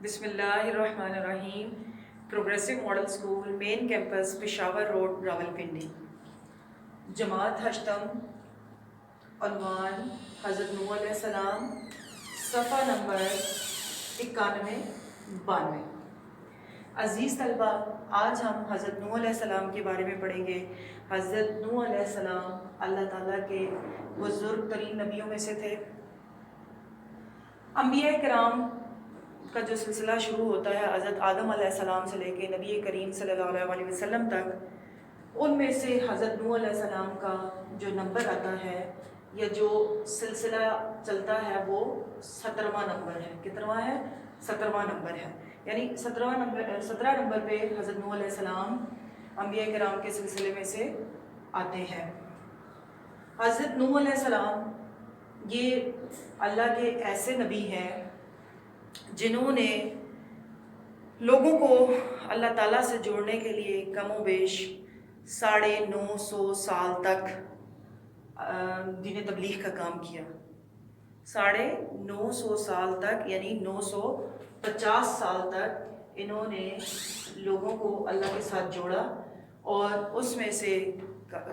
بسم اللہ الرحمن الرحیم۔ پروگریسو ماڈل اسکول مین کیمپس پشاور روڈ راولپنڈی، جماعت ہشتم، عنوان حضرت نوح علیہ السلام، صفحہ نمبر 91-92۔ عزیز طلبہ، آج ہم حضرت نوح علیہ السلام کے بارے میں پڑھیں گے۔ حضرت نوح علیہ السلام اللہ تعالیٰ کے بزرگ ترین نبیوں میں سے تھے۔ انبیاء کرام کا جو سلسلہ شروع ہوتا ہے حضرت آدم علیہ السلام سے لے کے نبی کریم صلی اللہ علیہ وسلم تک، ان میں سے حضرت نوح علیہ السلام کا جو نمبر آتا ہے یا جو سلسلہ چلتا ہے وہ 17واں نمبر ہے۔ کتنواں ہے؟ 17واں نمبر ہے، یعنی 17 نمبر پہ حضرت نوح علیہ السلام انبیاء کرام کے سلسلے میں سے آتے ہیں۔ حضرت نوح علیہ السلام یہ اللہ کے ایسے نبی ہیں جنہوں نے لوگوں کو اللہ تعالیٰ سے جوڑنے کے لیے کم و بیش 950 سال تک دین تبلیغ کا کام کیا۔ 950 سال تک، یعنی 950 سال تک انہوں نے لوگوں کو اللہ کے ساتھ جوڑا، اور اس میں سے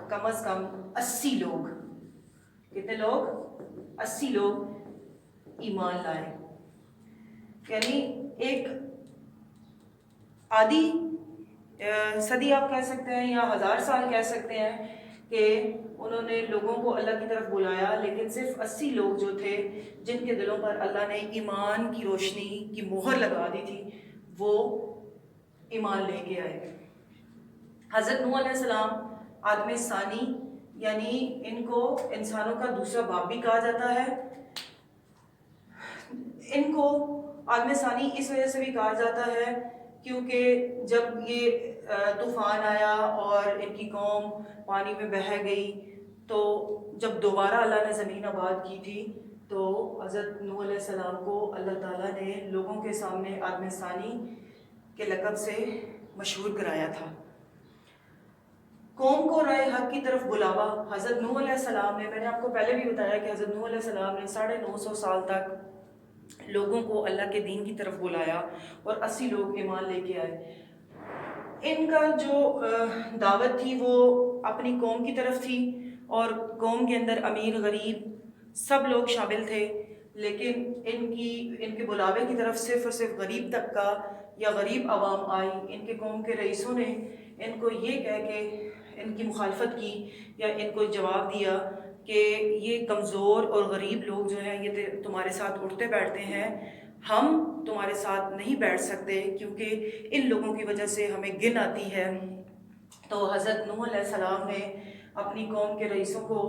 کم از کم 80 لوگ، کتنے لوگ؟ 80 لوگ ایمان لائے۔ یعنی ایک آدھی صدی آپ کہہ سکتے ہیں یا 1000 سال کہہ سکتے ہیں کہ انہوں نے لوگوں کو اللہ کی طرف بلایا، لیکن صرف 80 لوگ جو تھے جن کے دلوں پر اللہ نے ایمان کی روشنی کی مہر لگا دی تھی، وہ ایمان لے کے آئے۔ حضرت نوح علیہ السلام آدم ثانی، یعنی ان کو انسانوں کا دوسرا باپ بھی کہا جاتا ہے۔ ان کو آدم ثانی اس وجہ سے بھی کہا جاتا ہے کیونکہ جب یہ طوفان آیا اور ان کی قوم پانی میں بہہ گئی، تو جب دوبارہ اللہ نے زمین آباد کی تھی تو حضرت نوح علیہ السلام کو اللہ تعالیٰ نے لوگوں کے سامنے آدم ثانی کے لقب سے مشہور کرایا تھا۔ قوم کو رائے حق کی طرف بلاوا حضرت نوح علیہ السلام نے، میں نے آپ کو پہلے بھی بتایا کہ حضرت نوح علیہ السلام نے 950 سال تک لوگوں کو اللہ کے دین کی طرف بلایا اور 80 لوگ ایمان لے کے آئے۔ ان کا جو دعوت تھی وہ اپنی قوم کی طرف تھی، اور قوم کے اندر امیر غریب سب لوگ شامل تھے، لیکن ان کے بلاوے کی طرف صرف اور صرف غریب طبقہ یا غریب عوام آئی۔ ان کے قوم کے رئیسوں نے ان کو یہ کہہ کے ان کی مخالفت کی یا ان کو جواب دیا کہ یہ کمزور اور غریب لوگ جو ہیں یہ تمہارے ساتھ اٹھتے بیٹھتے ہیں، ہم تمہارے ساتھ نہیں بیٹھ سکتے کیونکہ ان لوگوں کی وجہ سے ہمیں گن آتی ہے۔ تو حضرت نوح علیہ السلام نے اپنی قوم کے رئیسوں کو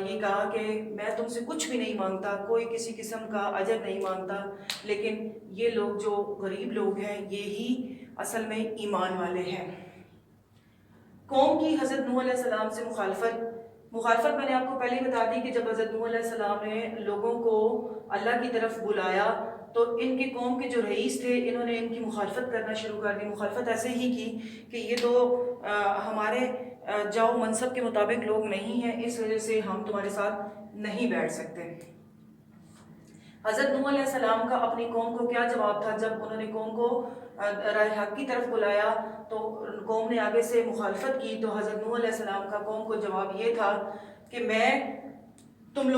یہ کہا کہ میں تم سے کچھ بھی نہیں مانگتا، کوئی کسی قسم کا اجر نہیں مانگتا، لیکن یہ لوگ جو غریب لوگ ہیں یہی اصل میں ایمان والے ہیں۔ قوم کی حضرت نوح علیہ السلام سے مخالفت میں نے آپ کو پہلے ہی بتا دی کہ جب حضرت نوح علیہ السلام نے لوگوں کو اللہ کی طرف بلایا تو ان کی قوم کے جو رئیس تھے انہوں نے ان کی مخالفت کرنا شروع کر دی۔ مخالفت ایسے ہی کی کہ یہ تو ہمارے جاؤ منصب کے مطابق لوگ نہیں ہیں، اس وجہ سے ہم تمہارے ساتھ نہیں بیٹھ سکتے۔ حضرت نوح علیہ السلام کا اپنی قوم کو کیا جواب تھا؟ جب انہوں نے قوم کو رائے حق کی طرف بلایا تو قوم نے آگے سے مخالفت کی، تو حضرت نوح علیہ السلام کا قوم کو جواب یہ تھا کہ میں تم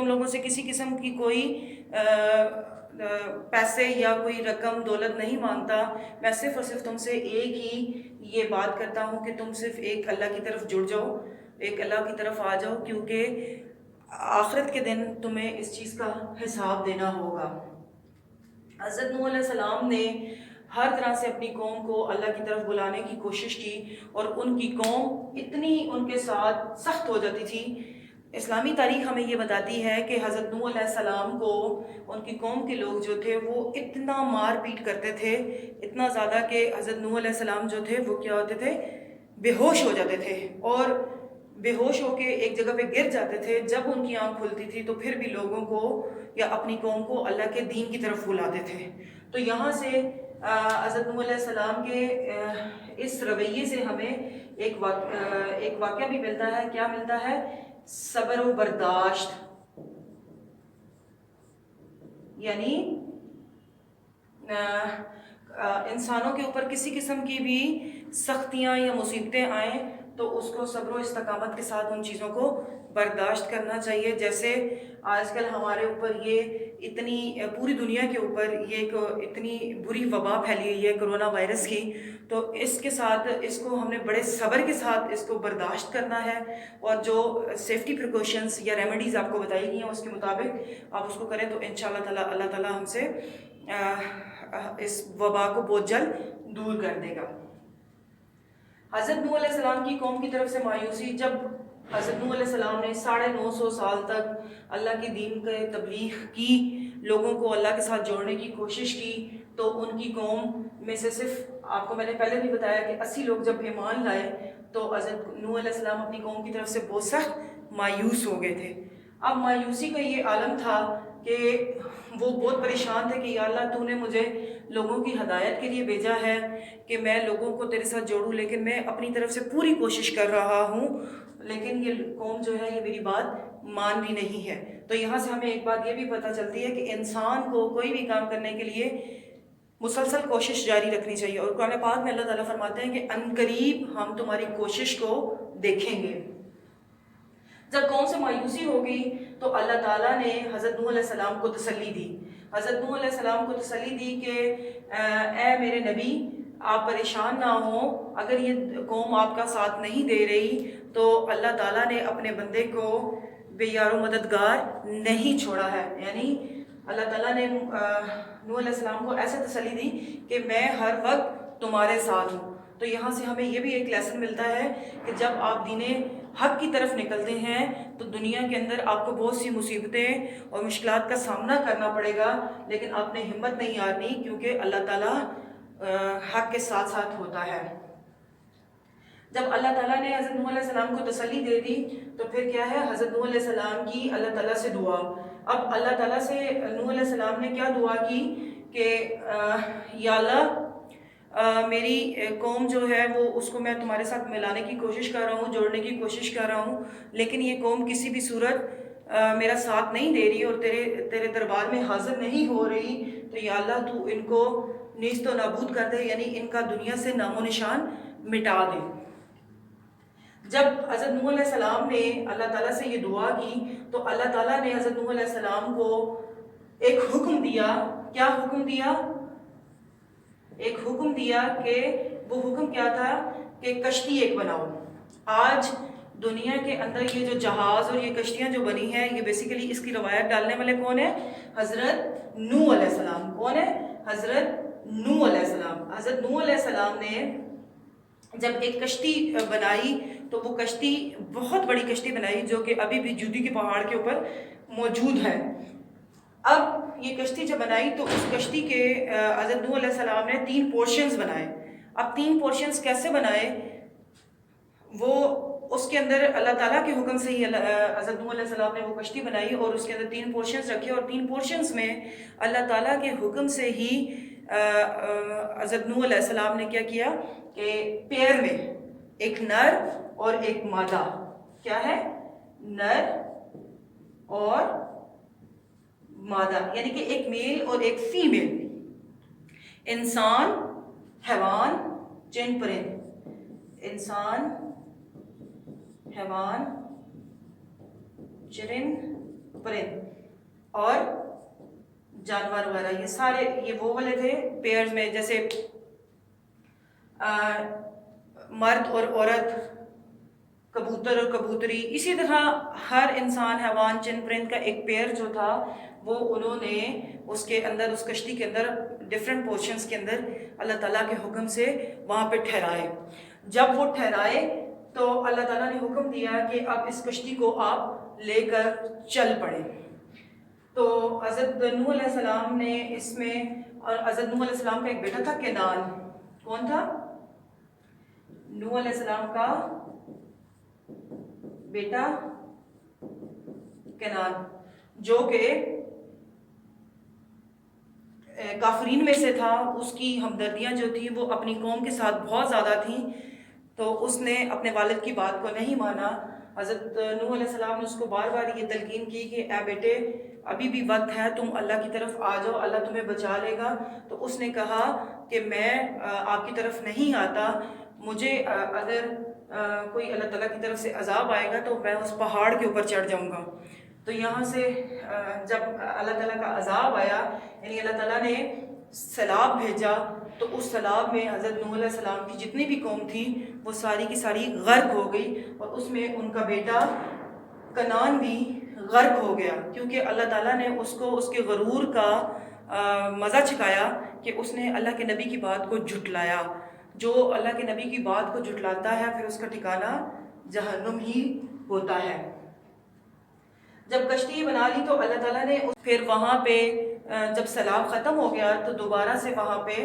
لوگوں سے کسی قسم کی کوئی پیسے یا کوئی رقم دولت نہیں مانگتا، میں صرف اور صرف تم سے ایک ہی یہ بات کرتا ہوں کہ تم صرف ایک اللہ کی طرف جڑ جاؤ، ایک اللہ کی طرف آ جاؤ، کیونکہ آخرت کے دن تمہیں اس چیز کا حساب دینا ہوگا۔ حضرت نوح علیہ السلام نے ہر طرح سے اپنی قوم کو اللہ کی طرف بلانے کی کوشش کی، اور ان کی قوم اتنی ان کے ساتھ سخت ہو جاتی تھی۔ اسلامی تاریخ ہمیں یہ بتاتی ہے کہ حضرت نوح علیہ السلام کو ان کی قوم کے لوگ جو تھے وہ اتنا مار پیٹ کرتے تھے، اتنا زیادہ کہ حضرت نوح علیہ السلام جو تھے وہ کیا ہوتے تھے؟ بے ہوش ہو جاتے تھے، اور بے ہوش ہو کے ایک جگہ پہ گر جاتے تھے۔ جب ان کی آنکھ کھلتی تھی تو پھر بھی لوگوں کو یا اپنی قوم کو اللہ کے دین کی طرف بلاتے تھے۔ تو یہاں سے حضرت نوح علیہ السلام کے اس رویے سے ہمیں ایک واقعہ بھی ملتا ہے۔ کیا ملتا ہے؟ صبر و برداشت، یعنی انسانوں کے اوپر کسی قسم کی بھی سختیاں یا مصیبتیں آئیں تو اس کو صبر و استقامت کے ساتھ ان چیزوں کو برداشت کرنا چاہیے. جیسے آج کل ہمارے اوپر یہ اتنی پوری دنیا کے اوپر یہ ایک اتنی بری وبا پھیلی ہوئی ہے کرونا وائرس کی, تو اس کے ساتھ اس کو ہم نے بڑے صبر کے ساتھ اس کو برداشت کرنا ہے, اور جو سیفٹی پریکاشنز یا ریمیڈیز آپ کو بتائی گئی ہیں اس کے مطابق آپ اس کو کریں تو انشاءاللہ تعالی اللہ تعالی ہم سے اس وبا کو بہت جلد دور کر دے گا. حضرت نوح علیہ السلام کی قوم کی طرف سے مایوسی, جب حضرت نوح علیہ السلام نے 950 سال تک اللہ کے دین کے تبلیغ کی, لوگوں کو اللہ کے ساتھ جوڑنے کی کوشش کی, تو ان کی قوم میں سے صرف آپ کو میں نے پہلے بھی بتایا کہ 80 لوگ جب ایمان لائے تو حضرت نوح علیہ السلام اپنی قوم کی طرف سے بہت سخت مایوس ہو گئے تھے. اب مایوسی کا یہ عالم تھا کہ وہ بہت پریشان تھے کہ یا اللہ تو نے مجھے لوگوں کی ہدایت کے لیے بھیجا ہے کہ میں لوگوں کو تیرے ساتھ جوڑوں, لیکن میں اپنی طرف سے پوری کوشش کر رہا ہوں, لیکن یہ قوم جو ہے یہ میری بات مان بھی نہیں ہے. تو یہاں سے ہمیں ایک بات یہ بھی پتہ چلتی ہے کہ انسان کو کوئی بھی کام کرنے کے لیے مسلسل کوشش جاری رکھنی چاہیے, اور قرآن پاک میں اللہ تعالیٰ فرماتے ہیں کہ عنقریب ہم تمہاری کوشش کو دیکھیں گے. جب قوم سے مایوسی ہو گئی تو اللہ تعالیٰ نے حضرت نوح علیہ السلام کو تسلی دی. حضرت نوح علیہ السلام کو تسلی دی کہ اے میرے نبی آپ پریشان نہ ہوں, اگر یہ قوم آپ کا ساتھ نہیں دے رہی تو اللہ تعالیٰ نے اپنے بندے کو بے یار و مددگار نہیں چھوڑا ہے. یعنی اللہ تعالیٰ نے نوح علیہ السلام کو ایسے تسلی دی کہ میں ہر وقت تمہارے ساتھ ہوں. تو یہاں سے ہمیں یہ بھی ایک لیسن ملتا ہے کہ جب آپ دین حق کی طرف نکلتے ہیں تو دنیا کے اندر آپ کو بہت سی مصیبتیں اور مشکلات کا سامنا کرنا پڑے گا, لیکن آپ نے ہمت نہیں ہارنی, کیونکہ اللہ تعالیٰ حق کے ساتھ ساتھ ہوتا ہے. جب اللہ تعالیٰ نے حضرت نوح علیہ السلام کو تسلی دے دی تو پھر کیا ہے, حضرت نوح علیہ السلام کی اللہ تعالیٰ سے دعا. اب اللہ تعالیٰ سے نوح علیہ السلام نے کیا دعا کی کہ یا اللہ میری قوم جو ہے وہ اس کو میں تمہارے ساتھ ملانے کی کوشش کر رہا ہوں, جوڑنے کی کوشش کر رہا ہوں, لیکن یہ قوم کسی بھی صورت میرا ساتھ نہیں دے رہی اور تیرے دربار میں حاضر نہیں ہو رہی, تو یا اللہ تو ان کو نیست و نابود کر دے, یعنی ان کا دنیا سے نام و نشان مٹا دے. جب حضرت نوح علیہ السلام نے اللہ تعالیٰ سے یہ دعا کی تو اللہ تعالیٰ نے حضرت نوح علیہ السلام کو ایک حکم دیا. کیا حکم دیا؟ ایک حکم دیا کہ وہ حکم کیا تھا کہ کشتی ایک بناؤ. آج دنیا کے اندر یہ جو جہاز اور یہ کشتیاں جو بنی ہیں یہ بیسیکلی اس کی روایت ڈالنے والے کون ہیں؟ حضرت نوح علیہ السلام. کون ہے؟ حضرت نوح علیہ السلام. حضرت نوح علیہ السلام نے جب ایک کشتی بنائی تو وہ کشتی بہت بڑی کشتی بنائی جو کہ ابھی بھی جودی کے پہاڑ کے اوپر موجود ہے. اب یہ کشتی جب بنائی تو اس کشتی کے حضرت نوح علیہ السلام نے 3 پورشنز بنائے. اب 3 پورشنز کیسے بنائے؟ وہ اس کے اندر اللہ تعالیٰ کے حکم سے ہی حضرت نوح علیہ السلام نے وہ کشتی بنائی اور اس کے اندر 3 پورشنز رکھے, اور 3 پورشنز میں اللہ تعالیٰ کے حکم سے ہی حضرت نوح علیہ السلام نے کیا کیا کہ پیر میں ایک نر اور ایک مادہ. کیا ہے؟ نر اور مادہ, یعنی کہ ایک میل اور ایک فیمیل, انسان, حیوان, جن, پرند. انسان, حیوان, چرند, پرند اور جانور وغیرہ, یہ سارے یہ وہ والے تھے پیئرز میں, جیسے مرد اور عورت, کبوتر اور کبوتری. اسی طرح ہر انسان, حیوان, چن, پرند کا ایک پیئر جو تھا وہ انہوں نے اس کے اندر, اس کشتی کے اندر ڈفرینٹ پورشنز کے اندر اللہ تعالیٰ کے حکم سے وہاں پہ ٹھہرائے. جب وہ ٹھہرائے تو اللہ تعالیٰ نے حکم دیا کہ اب اس کشتی کو آپ لے کر چل پڑیں. تو حضرت نوح علیہ السلام نے اس میں, اور حضرت نوح علیہ السلام کا ایک بیٹا تھا کنعان. کون تھا؟ نوح علیہ السلام کا بیٹا کنعان, جو کہ کافرین میں سے تھا. اس کی ہمدردیاں جو تھیں وہ اپنی قوم کے ساتھ بہت زیادہ تھیں, تو اس نے اپنے والد کی بات کو نہیں مانا. حضرت نوح علیہ السلام نے اس کو بار بار یہ تلقین کی کہ اے بیٹے ابھی بھی وقت ہے، تم اللہ کی طرف آ جاؤ، اللہ تمہیں بچا لے گا۔ تو اس نے کہا کہ میں آپ کی طرف نہیں آتا، مجھے اگر کوئی اللہ تعالیٰ کی طرف سے عذاب آئے گا تو میں اس پہاڑ کے اوپر چڑھ جاؤں گا۔ تو یہاں سے جب اللہ تعالیٰ کا عذاب آیا، یعنی اللہ تعالیٰ نے سیلاب بھیجا، تو اس سیلاب میں حضرت نوح علیہ السلام کی جتنی بھی قوم تھی وہ ساری کی ساری غرق ہو گئی، اور اس میں ان کا بیٹا کنعان بھی غرق ہو گیا، کیونکہ اللہ تعالیٰ نے اس کو اس کے غرور کا مزہ چکھایا کہ اس نے اللہ کے نبی کی بات کو جھٹلایا۔ جو اللہ کے نبی کی بات کو جھٹلاتا ہے پھر اس کا ٹھکانہ جہنم ہی ہوتا ہے۔ جب کشتی بنا لی تو اللہ تعالیٰ نے پھر وہاں پہ جب سیلاب ختم ہو گیا تو دوبارہ سے وہاں پہ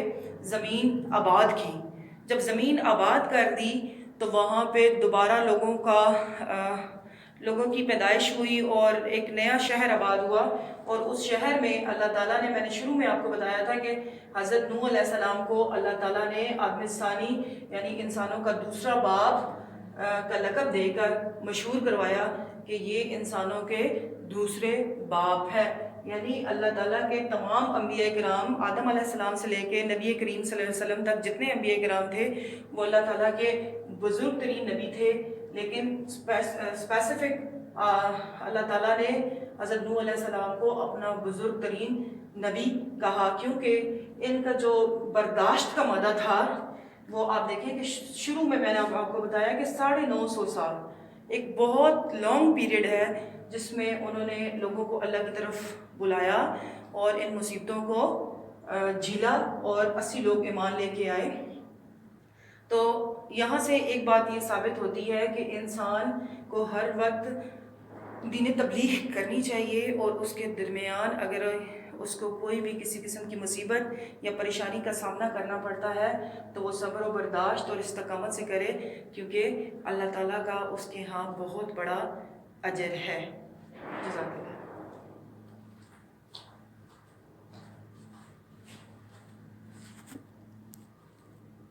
زمین آباد کی۔ جب زمین آباد کر دی تو وہاں پہ دوبارہ لوگوں کی پیدائش ہوئی اور ایک نیا شہر آباد ہوا، اور اس شہر میں اللہ تعالیٰ نے، میں نے شروع میں آپ کو بتایا تھا کہ حضرت نوح علیہ السلام کو اللہ تعالیٰ نے آدم ثانی یعنی انسانوں کا دوسرا باپ کا لقب دے کر مشہور کروایا کہ یہ انسانوں کے دوسرے باپ ہے۔ یعنی اللہ تعالیٰ کے تمام انبیاء کرام آدم علیہ السلام سے لے کے نبی کریم صلی اللہ علیہ وسلم تک جتنے انبیاء کرام تھے وہ اللہ تعالیٰ کے بزرگ ترین نبی تھے، لیکن اسپیسیفک اللہ تعالیٰ نے حضرت نوح علیہ السلام کو اپنا بزرگ ترین نبی کہا، کیونکہ ان کا جو برداشت کا مدہ تھا وہ آپ دیکھیں کہ شروع میں نے آپ کو بتایا کہ 950 سال ایک بہت لانگ پیریڈ ہے جس میں انہوں نے لوگوں کو اللہ کی طرف بلایا اور ان مصیبتوں کو جھیلا، اور 80 لوگ ایمان لے کے آئے۔ تو یہاں سے ایک بات یہ ثابت ہوتی ہے کہ انسان کو ہر وقت دین تبلیغ کرنی چاہیے، اور اس کے درمیان اگر اس کو کوئی بھی کسی قسم کی مصیبت یا پریشانی کا سامنا کرنا پڑتا ہے تو وہ صبر و برداشت اور استقامت سے کرے، کیونکہ اللہ تعالیٰ کا اس کے ہاں بہت بڑا اجر ہے۔ جزاک اللہ۔